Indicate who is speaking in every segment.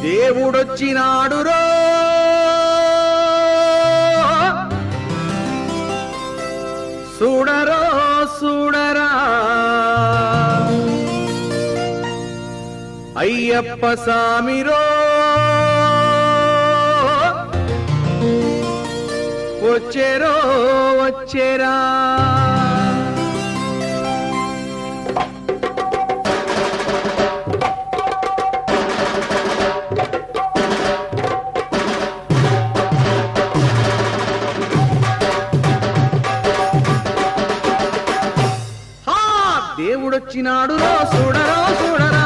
Speaker 1: దేవుడొచ్చినాడు రో చూడరో చూడరా అయ్యప్ప సామిరో వచ్చేరో వచ్చేరా దేవుడొచ్చినాడు రో చూడరో చూడరా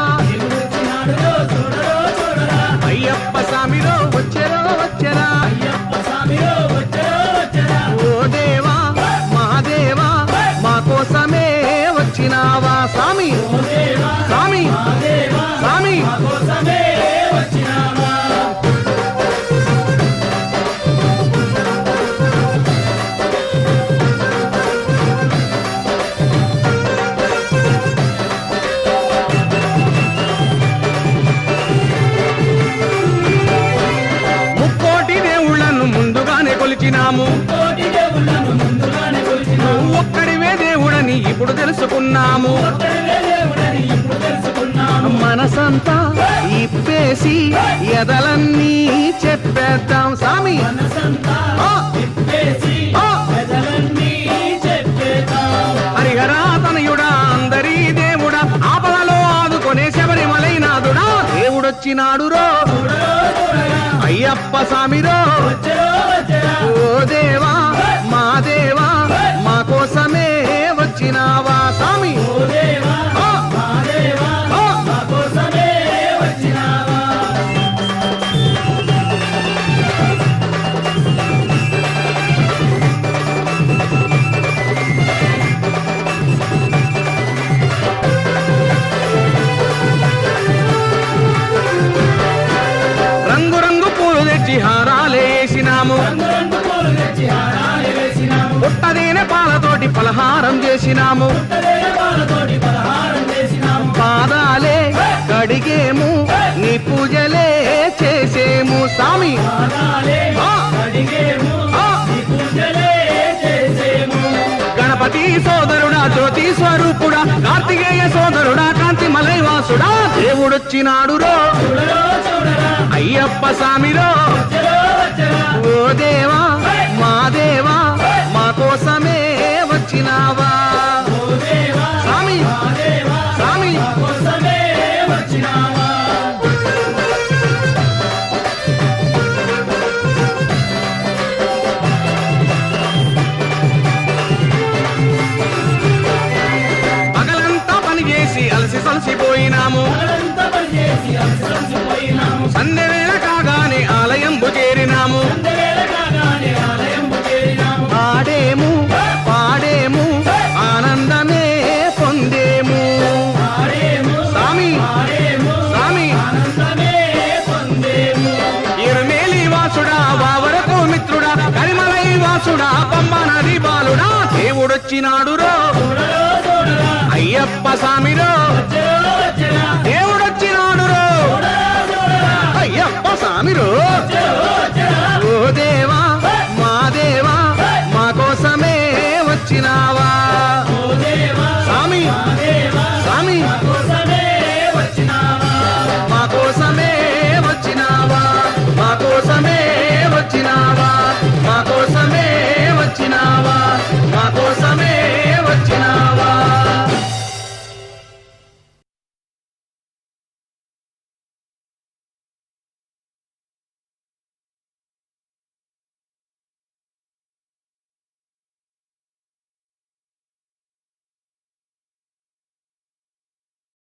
Speaker 1: అయ్యప్ప సామిరో వచ్చేరో వచ్చేరా ఓ దేవా మహాదేవా మా కోసమే వచ్చినావా స్వామి స్వామి స్వామి కొలిచినాము ఒక్కడివే దేవుడని ఇప్పుడు తెలుసుకున్నాము మనసంతా ఇప్పేసి ఎదలన్నీ చెప్పేద్దాం స్వామి హరిహరా తనయుడా అందరీ దేవుడా ఆపదలో ఆదుకొనే శబరిమలైనాథుడా దేవుడొచ్చినాడు రో అయ్యప్ప సామిరో ఓ దేవా మా దేవా మా కోసమే వచ్చినావా స్వామి హారాలేసినాము పుట్టదేనే పాలతోటి పలహారం చేసినాము పాదాలే కడిగేము నీ పూజలే చేసేము స్వామి గణపతి సోదరుడా జ్యోతి స్వరూపుడా కార్తికేయ సోదరుడా కాంతి మలైవాసుడా దేవుడొచ్చినాడు రో అయ్యప్ప సామిరో ఓ దేవా మా దేవా మా కోసమే వచ్చినావా స్వామి స్వామి పగలంతా పనిచేసి అలసి సలసిపోయినాము సంధ్యవేళ కాగానే ఆలయంబు చేరినాము ఆడేము పాడేము ఆనందమే పొందేము స్వామి స్వామి ఇరుమేలి వాసుడా వావరకు మిత్రుడా కరిమలై వాసుడా పంబ నది బాలుడా దేవుడొచ్చినాడు రో అయ్యప్ప సామిరో దేవుడొచ్చినాడు రో అయ్యప్ప సామిరో